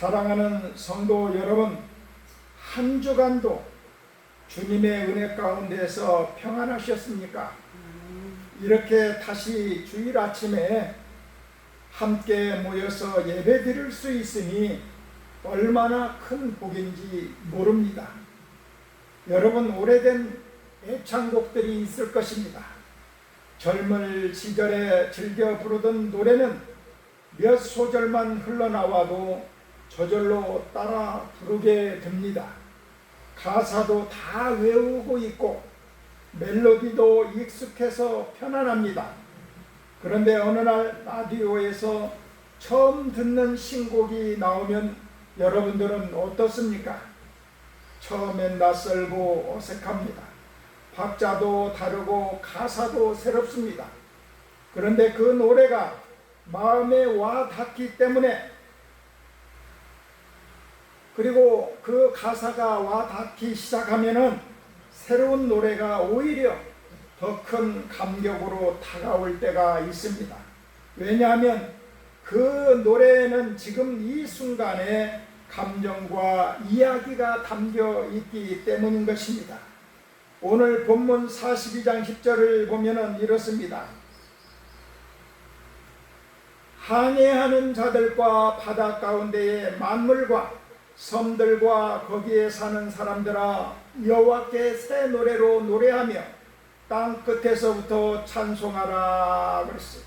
사랑하는 성도 여러분, 한 주간도 주님의 은혜 가운데서 평안하셨습니까? 이렇게 다시 주일 아침에 함께 모여서 예배 드릴 수 있으니 얼마나 큰 복인지 모릅니다. 여러분, 오래된 애창곡들이 있을 것입니다. 젊을 시절에 즐겨 부르던 노래는 몇 소절만 흘러나와도 저절로 따라 부르게 됩니다. 가사도 다 외우고 있고 멜로디도 익숙해서 편안합니다. 그런데 어느 날 라디오에서 처음 듣는 신곡이 나오면 여러분들은 어떻습니까? 처음엔 낯설고 어색합니다. 박자도 다르고 가사도 새롭습니다. 그런데 그 노래가 마음에 와 닿기 때문에, 그리고 그 가사가 와 닿기 시작하면은 새로운 노래가 오히려 더 큰 감격으로 다가올 때가 있습니다. 왜냐하면 그 노래에는 지금 이 순간의 감정과 이야기가 담겨 있기 때문인 것입니다. 오늘 본문 42장 10절을 보면은 이렇습니다. 항해하는 자들과 바다 가운데의 만물과 섬들과 거기에 사는 사람들아, 여호와께 새 노래로 노래하며 땅 끝에서부터 찬송하라 그랬어요.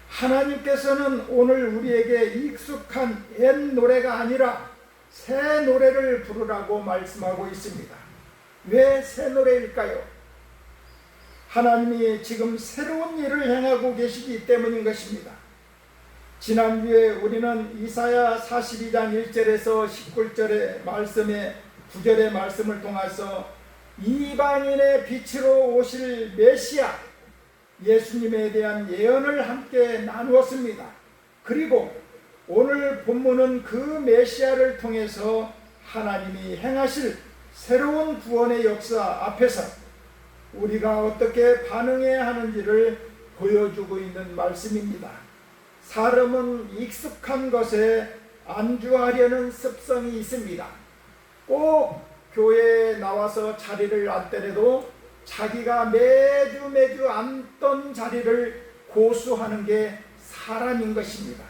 하나님께서는 오늘 우리에게 익숙한 옛 노래가 아니라 새 노래를 부르라고 말씀하고 있습니다. 왜 새 노래일까요? 하나님이 지금 새로운 일을 행하고 계시기 때문인 것입니다. 지난주에 우리는 이사야 42장 1절에서 19절의 말씀에 9절의 말씀을 통해서 이방인의 빛으로 오실 메시아 예수님에 대한 예언을 함께 나누었습니다. 그리고 오늘 본문은 그 메시아를 통해서 하나님이 행하실 새로운 구원의 역사 앞에서 우리가 어떻게 반응해야 하는지를 보여주고 있는 말씀입니다. 사람은 익숙한 것에 안주하려는 습성이 있습니다. 꼭 교회에 나와서 자리를 앉더라도 자기가 매주 앉던 자리를 고수하는 게 사람인 것입니다.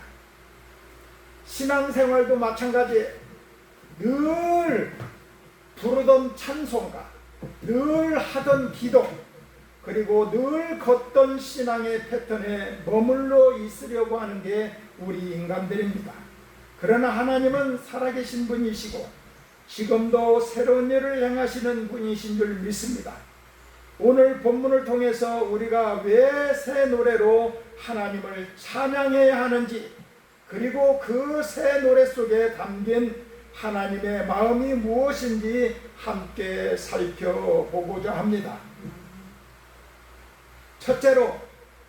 신앙생활도 마찬가지예요. 늘 부르던 찬송가, 늘 하던 기도, 그리고 늘 걷던 신앙의 패턴에 머물러 있으려고 하는 게 우리 인간들입니다. 그러나 하나님은 살아계신 분이시고 지금도 새로운 일을 행하시는 분이신 줄 믿습니다. 오늘 본문을 통해서 우리가 왜 새 노래로 하나님을 찬양해야 하는지, 그리고 그 새 노래 속에 담긴 하나님의 마음이 무엇인지 함께 살펴보고자 합니다. 첫째로,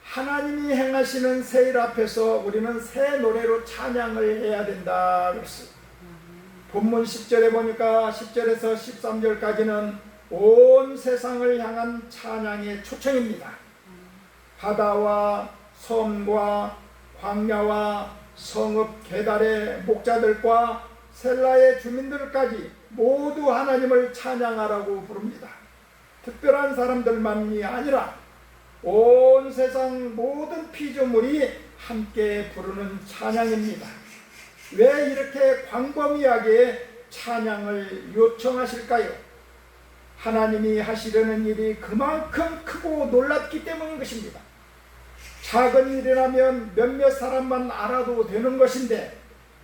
하나님이 행하시는 새 일 앞에서 우리는 새 노래로 찬양을 해야 된다 그랬어요. 본문 10절에 보니까 10절에서 13절까지는 온 세상을 향한 찬양의 초청입니다. 바다와 섬과 광야와 성읍 계달의 목자들과 셀라의 주민들까지 모두 하나님을 찬양하라고 부릅니다. 특별한 사람들만이 아니라 온 세상 모든 피조물이 함께 부르는 찬양입니다. 왜 이렇게 광범위하게 찬양을 요청하실까요? 하나님이 하시려는 일이 그만큼 크고 놀랍기 때문인 것입니다. 작은 일이라면 몇몇 사람만 알아도 되는 것인데,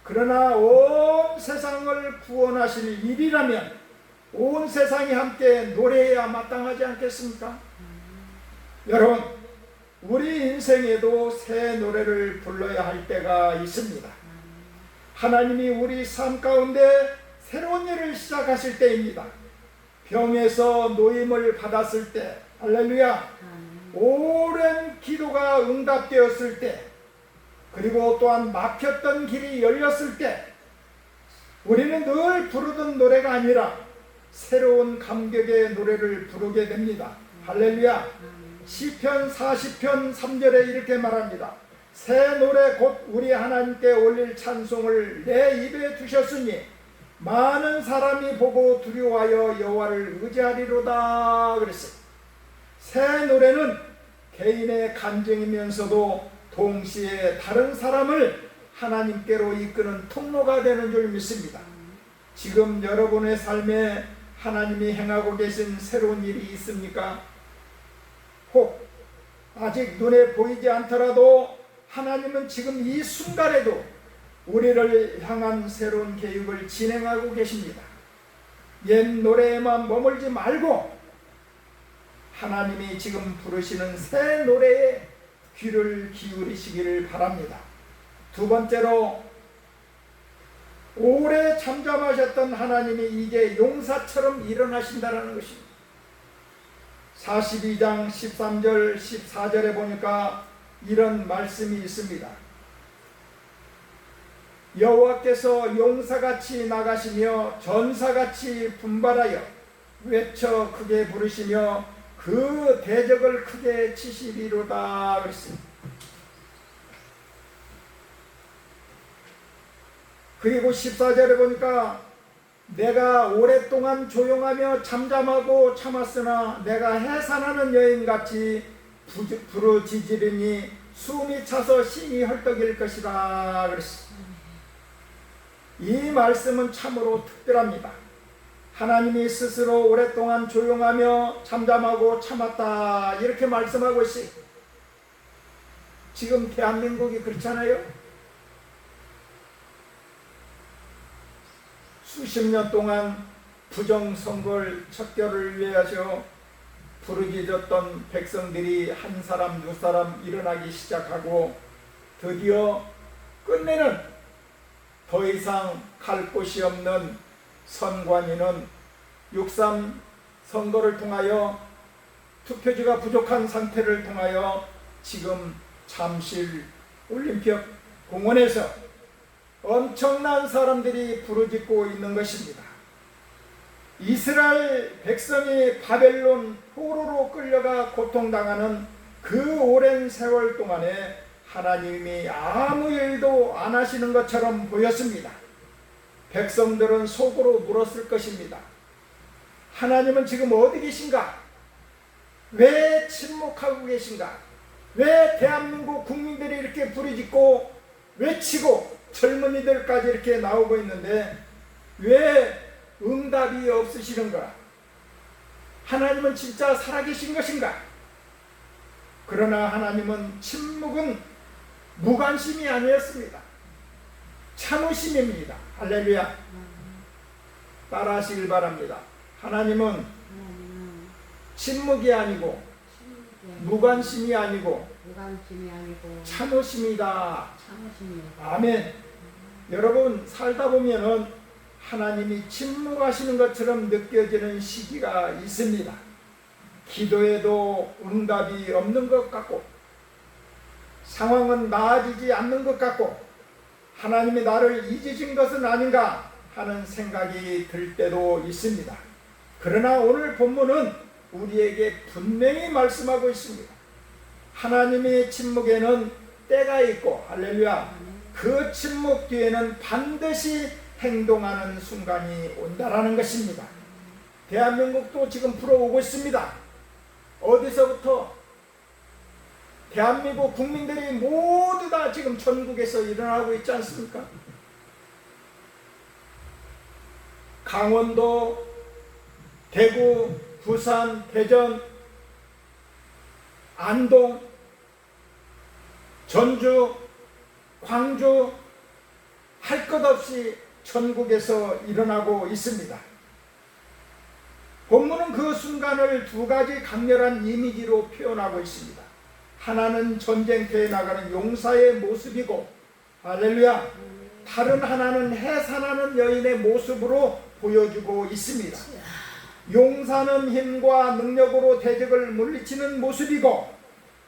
그러나 온 세상을 구원하실 일이라면 온 세상이 함께 노래해야 마땅하지 않겠습니까? 여러분, 우리 인생에도 새 노래를 불러야 할 때가 있습니다. 하나님이 우리 삶 가운데 새로운 일을 시작하실 때입니다. 병에서 노임을 받았을 때, 할렐루야, 오랜 기도가 응답되었을 때, 그리고 또한 막혔던 길이 열렸을 때, 우리는 늘 부르던 노래가 아니라 새로운 감격의 노래를 부르게 됩니다. 할렐루야. 시편 40편 3절에 이렇게 말합니다. 새 노래 곧 우리 하나님께 올릴 찬송을 내 입에 두셨으니 많은 사람이 보고 두려워하여 여호와를 의지하리로다 그랬어요. 새 노래는 개인의 간증이면서도 동시에 다른 사람을 하나님께로 이끄는 통로가 되는 줄 믿습니다. 지금 여러분의 삶에 하나님이 행하고 계신 새로운 일이 있습니까? 혹 아직 눈에 보이지 않더라도 하나님은 지금 이 순간에도 우리를 향한 새로운 계획을 진행하고 계십니다. 옛 노래에만 머물지 말고 하나님이 지금 부르시는 새 노래에 귀를 기울이시기를 바랍니다. 두 번째로, 오래 잠잠하셨던 하나님이 이제 용사처럼 일어나신다는 것입니다. 42장 13절 14절에 보니까 이런 말씀이 있습니다. 여호와께서 용사같이 나가시며 전사같이 분발하여 외쳐 크게 부르시며 그 대적을 크게 치시리로다 그랬습니다. 그리고 14절에 보니까 내가 오랫동안 조용하며 잠잠하고 참았으나 내가 해산하는 여인같이 부르짖으리니 숨이 차서 심히 헐떡일 것이다 그랬습니다. 이 말씀은 참으로 특별합니다. 하나님이 스스로 오랫동안 조용하며 잠잠하고 참았다 이렇게 말씀하고 있어요. 지금 대한민국이 그렇잖아요. 수십 년 동안 부정선거를 척결을 위하여 부르짖었던 백성들이 한 사람 두 사람 일어나기 시작하고 드디어 끝내는 더 이상 갈 곳이 없는 선관위는 6.3 선거를 통하여 투표지가 부족한 상태를 통하여 지금 잠실 올림픽 공원에서 엄청난 사람들이 부르짖고 있는 것입니다. 이스라엘 백성이 바벨론 포로로 끌려가 고통당하는 그 오랜 세월 동안에 하나님이 아무 일도 안 하시는 것처럼 보였습니다. 백성들은 속으로 물었을 것입니다. 하나님은 지금 어디 계신가? 왜 침묵하고 계신가? 왜 대한민국 국민들이 이렇게 부르짖고 외치고 젊은이들까지 이렇게 나오고 있는데 왜 응답이 없으시는가? 하나님은 진짜 살아계신 것인가? 그러나 하나님은 침묵은 무관심이 아니었습니다. 참으심입니다. 할렐루야. 따라하시길 바랍니다. 하나님은 침묵이 아니고 무관심이 아니고 참으심이다. 아멘. 여러분 살다 보면은 하나님이 침묵하시는 것처럼 느껴지는 시기가 있습니다. 기도에도 응답이 없는 것 같고 상황은 나아지지 않는 것 같고 하나님이 나를 잊으신 것은 아닌가 하는 생각이 들 때도 있습니다. 그러나 오늘 본문은 우리에게 분명히 말씀하고 있습니다. 하나님의 침묵에는 때가 있고 할렐루야, 그 침묵 뒤에는 반드시 행동하는 순간이 온다라는 것입니다. 대한민국도 지금 불어오고 있습니다. 어디서부터? 대한민국 국민들이 모두 다 지금 전국에서 일어나고 있지 않습니까? 강원도, 대구, 부산, 대전, 안동, 전주, 광주, 할 것 없이 전국에서 일어나고 있습니다. 본문은 그 순간을 두 가지 강렬한 이미지로 표현하고 있습니다. 하나는 전쟁터에 나가는 용사의 모습이고 할렐루야, 다른 하나는 해산하는 여인의 모습으로 보여주고 있습니다. 용사는 힘과 능력으로 대적을 물리치는 모습이고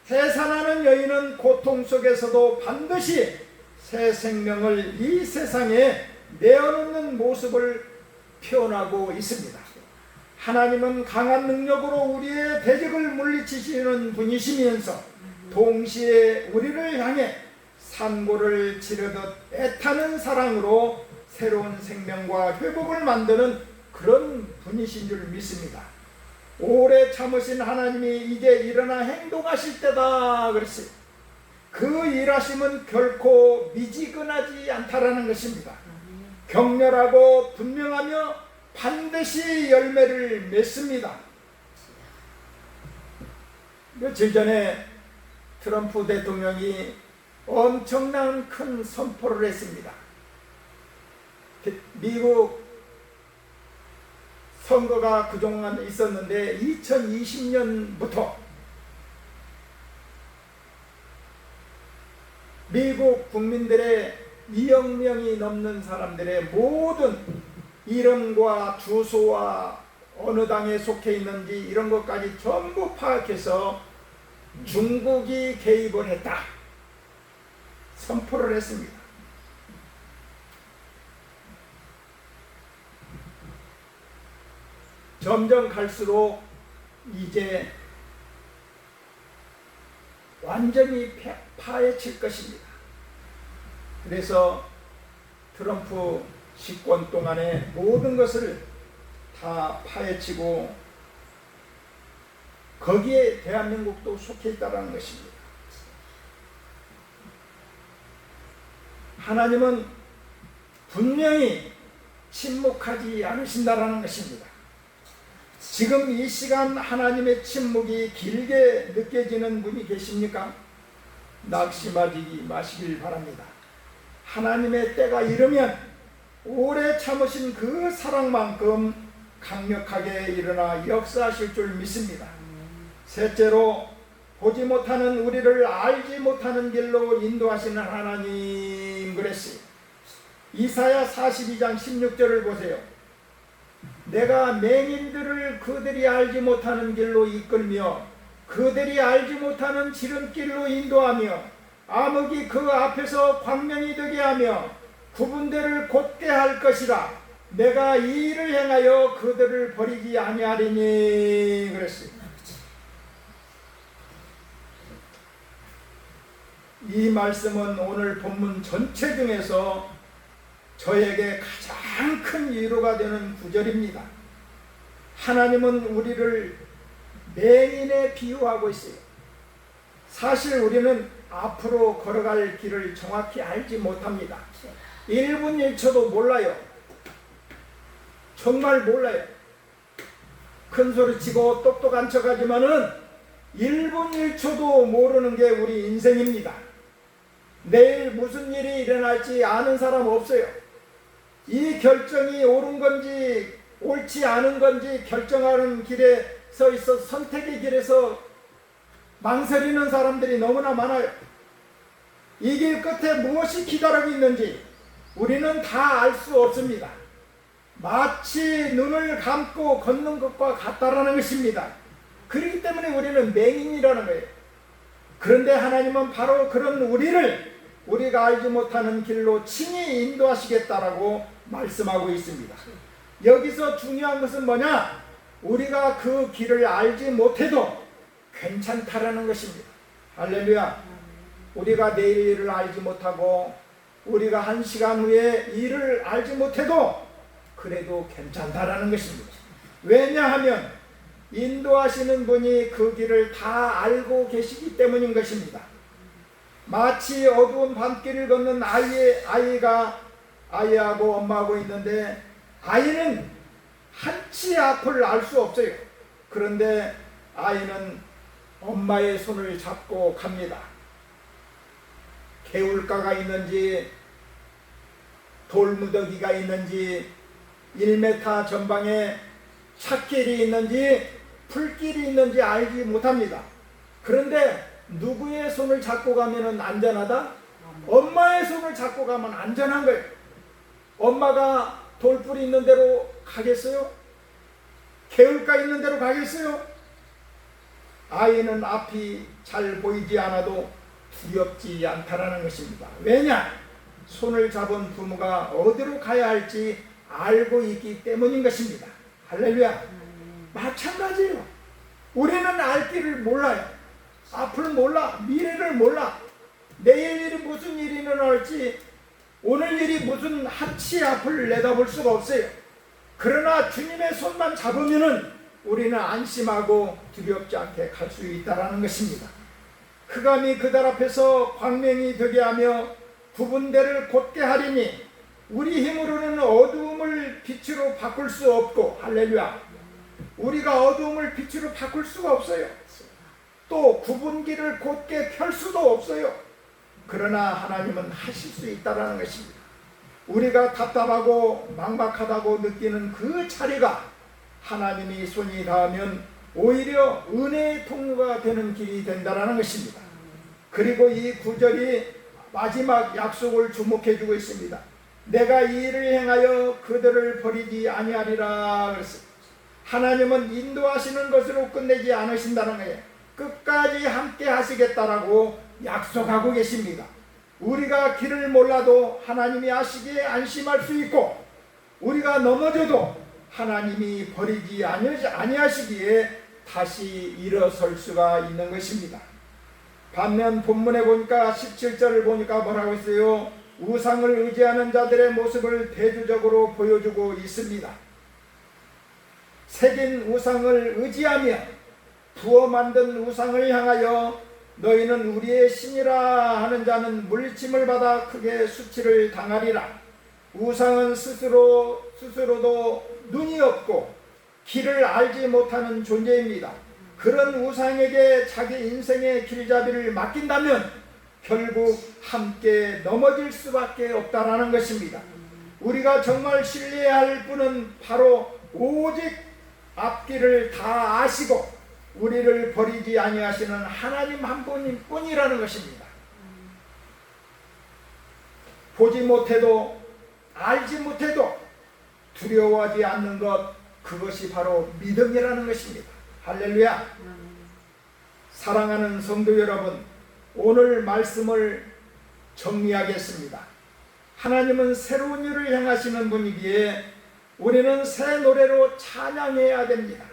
해산하는 여인은 고통 속에서도 반드시 새 생명을 이 세상에 내어놓는 모습을 표현하고 있습니다. 하나님은 강한 능력으로 우리의 대적을 물리치시는 분이시면서 동시에 우리를 향해 산고를 치르듯 애타는 사랑으로 새로운 생명과 회복을 만드는 그런 분이신 줄 믿습니다. 오래 참으신 하나님이 이제 일어나 행동하실 때다 그랬어요. 그 일하심은 결코 미지근하지 않다라는 것입니다. 격렬하고 분명하며 반드시 열매를 맺습니다. 며칠 전에 트럼프 대통령이 엄청난 큰 선포를 했습니다. 미국 선거가 그동안 있었는데 2020년부터 미국 국민들의 2억 명이 넘는 사람들의 모든 이름과 주소와 어느 당에 속해 있는지 이런 것까지 전부 파악해서 중국이 개입을 했다 선포를 했습니다. 점점 갈수록 이제 완전히 파헤칠 것입니다. 그래서 트럼프 집권 동안에 모든 것을 다 파헤치고 거기에 대한민국도 속해 있다는 것입니다. 하나님은 분명히 침묵하지 않으신다는 것입니다. 지금 이 시간 하나님의 침묵이 길게 느껴지는 분이 계십니까? 낙심하지 마시길 바랍니다. 하나님의 때가 이르면 오래 참으신 그 사랑만큼 강력하게 일어나 역사하실 줄 믿습니다. 셋째로 보지 못하는 우리를 알지 못하는 길로 인도하시는 하나님 그랬어요. 이사야 42장 16절을 보세요. 내가 맹인들을 그들이 알지 못하는 길로 이끌며 그들이 알지 못하는 지름길로 인도하며 암흑이 그 앞에서 광명이 되게 하며 구분대를 곧게 할 것이라. 내가 이 일을 행하여 그들을 버리지 아니하리니 그랬어요. 이 말씀은 오늘 본문 전체 중에서 저에게 가장 큰 위로가 되는 구절입니다. 하나님은 우리를 맹인에 비유하고 있어요. 사실 우리는 앞으로 걸어갈 길을 정확히 알지 못합니다. 1분 1초도 몰라요. 정말 몰라요. 큰 소리 치고 똑똑한 척 하지만은 1분 1초도 모르는 게 우리 인생입니다. 내일 무슨 일이 일어날지 아는 사람 없어요. 이 결정이 옳은 건지 옳지 않은 건지 결정하는 길에 서 있어 선택의 길에서 망설이는 사람들이 너무나 많아요. 이 길 끝에 무엇이 기다리고 있는지 우리는 다 알 수 없습니다. 마치 눈을 감고 걷는 것과 같다라는 것입니다. 그렇기 때문에 우리는 맹인이라는 거예요. 그런데 하나님은 바로 그런 우리를 우리가 알지 못하는 길로 친히 인도하시겠다라고 말씀하고 있습니다. 여기서 중요한 것은 뭐냐? 우리가 그 길을 알지 못해도 괜찮다라는 것입니다. 할렐루야. 우리가 내일 일을 알지 못하고 우리가 1시간 후에 일을 알지 못해도 그래도 괜찮다라는 것입니다. 왜냐하면 인도하시는 분이 그 길을 다 알고 계시기 때문인 것입니다. 마치 어두운 밤길을 걷는 아이하고 엄마하고 있는데 아이는 한치 앞을 알 수 없어요. 그런데 아이는 엄마의 손을 잡고 갑니다. 개울가가 있는지 돌무더기가 있는지 1m 전방에 찻길이 있는지 풀길이 있는지 알지 못합니다. 그런데 누구의 손을 잡고 가면 안전하다? 엄마의 손을 잡고 가면 안전한 거예요. 엄마가 돌풀 있는 데로 가겠어요? 개울가 있는 데로 가겠어요? 아이는 앞이 잘 보이지 않아도 두렵지 않다라는 것입니다. 왜냐? 손을 잡은 부모가 어디로 가야 할지 알고 있기 때문인 것입니다. 할렐루야. 마찬가지예요. 우리는 알 길을 몰라요. 앞을 몰라. 미래를 몰라. 내일 일이 무슨 일이 일어날지, 오늘 일이 무슨 한치 앞을 내다볼 수가 없어요. 그러나 주님의 손만 잡으면은 우리는 안심하고 두렵지 않게 갈 수 있다라는 것입니다. 흑암이 그달 앞에서 광명이 되게 하며 구분대를 곧게 하리니 우리 힘으로는 어두움을 빛으로 바꿀 수 없고, 할렐루야, 우리가 어두움을 빛으로 바꿀 수가 없어요. 또 구분기를 곧게 펼 수도 없어요. 그러나 하나님은 하실 수 있다는 것입니다. 우리가 답답하고 막막하다고 느끼는 그 자리가 하나님이 손이 닿으면 오히려 은혜의 통로가 되는 길이 된다는 것입니다. 그리고 이 구절이 마지막 약속을 주목해 주고 있습니다. 내가 이 일을 행하여 그들을 버리지 아니하리라 그랬습니다. 하나님은 인도하시는 것으로 끝내지 않으신다는 거예요. 끝까지 함께 하시겠다라고 약속하고 계십니다. 우리가 길을 몰라도 하나님이 아시기에 안심할 수 있고, 우리가 넘어져도 하나님이 버리지 아니하시기에 다시 일어설 수가 있는 것입니다. 반면 본문에 보니까 17절을 보니까 뭐라고 했어요? 우상을 의지하는 자들의 모습을 대조적으로 보여주고 있습니다. 새긴 우상을 의지하며 부어 만든 우상을 향하여 너희는 우리의 신이라 하는 자는 물리침을 받아 크게 수치를 당하리라. 우상은 스스로도 눈이 없고 길을 알지 못하는 존재입니다. 그런 우상에게 자기 인생의 길잡이를 맡긴다면 결국 함께 넘어질 수밖에 없다라는 것입니다. 우리가 정말 신뢰해야 할 분은 바로 오직 앞길을 다 아시고 우리를 버리지 아니하시는 하나님 한 분일 뿐이라는 것입니다. 보지 못해도 알지 못해도 두려워하지 않는 것, 그것이 바로 믿음이라는 것입니다. 할렐루야. 사랑하는 성도 여러분, 오늘 말씀을 정리하겠습니다. 하나님은 새로운 일을 행하시는 분이기에 우리는 새 노래로 찬양해야 됩니다.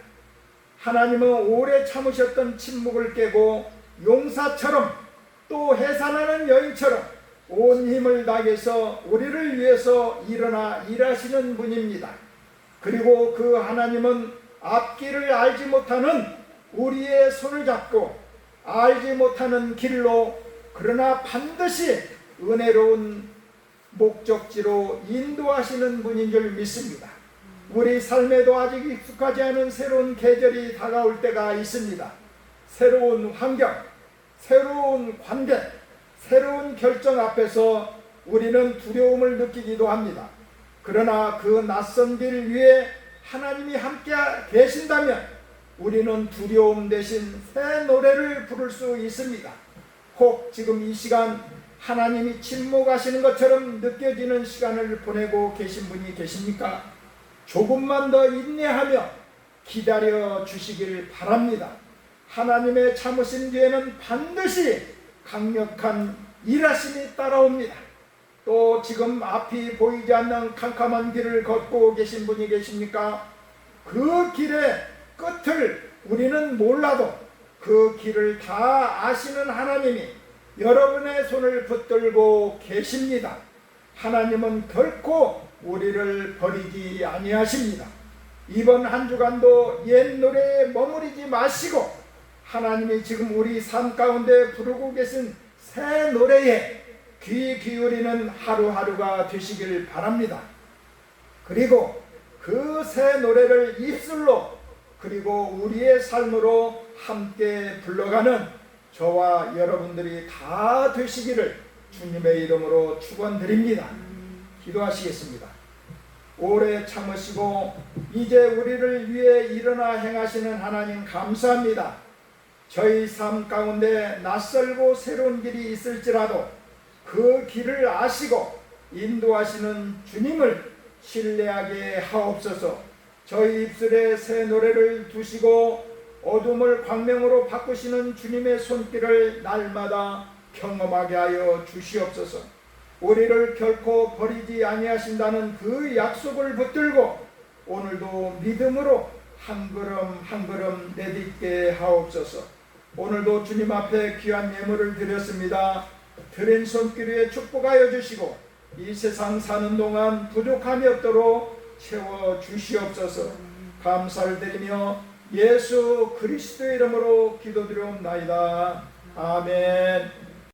하나님은 오래 참으셨던 침묵을 깨고 용사처럼, 또 해산하는 여인처럼 온 힘을 다해서 우리를 위해서 일어나 일하시는 분입니다. 그리고 그 하나님은 앞길을 알지 못하는 우리의 손을 잡고 알지 못하는 길로, 그러나 반드시 은혜로운 목적지로 인도하시는 분인 줄 믿습니다. 우리 삶에도 아직 익숙하지 않은 새로운 계절이 다가올 때가 있습니다. 새로운 환경, 새로운 관계, 새로운 결정 앞에서 우리는 두려움을 느끼기도 합니다. 그러나 그 낯선 길 위에 하나님이 함께 계신다면 우리는 두려움 대신 새 노래를 부를 수 있습니다. 혹 지금 이 시간 하나님이 침묵하시는 것처럼 느껴지는 시간을 보내고 계신 분이 계십니까? 조금만 더 인내하며 기다려 주시길 바랍니다. 하나님의 참으신 뒤에는 반드시 강력한 일하심이 따라옵니다. 또 지금 앞이 보이지 않는 캄캄한 길을 걷고 계신 분이 계십니까? 그 길의 끝을 우리는 몰라도 그 길을 다 아시는 하나님이 여러분의 손을 붙들고 계십니다. 하나님은 결코 우리를 버리지 아니하십니다. 이번 한 주간도 옛 노래에 머무르지 마시고 하나님이 지금 우리 삶 가운데 부르고 계신 새 노래에 귀 기울이는 하루하루가 되시길 바랍니다. 그리고 그 새 노래를 입술로, 그리고 우리의 삶으로 함께 불러가는 저와 여러분들이 다 되시기를 주님의 이름으로 축원드립니다. 기도하시겠습니다. 오래 참으시고 이제 우리를 위해 일어나 행하시는 하나님 감사합니다. 저희 삶 가운데 낯설고 새로운 길이 있을지라도 그 길을 아시고 인도하시는 주님을 신뢰하게 하옵소서. 저희 입술에 새 노래를 두시고 어둠을 광명으로 바꾸시는 주님의 손길을 날마다 경험하게 하여 주시옵소서. 우리를 결코 버리지 아니하신다는 그 약속을 붙들고 오늘도 믿음으로 한 걸음 한 걸음 내딛게 하옵소서. 오늘도 주님 앞에 귀한 예물을 드렸습니다. 드린 손길 위에 축복하여 주시고 이 세상 사는 동안 부족함이 없도록 채워 주시옵소서. 감사를 드리며 예수 그리스도의 이름으로 기도드리옵나이다. 아멘.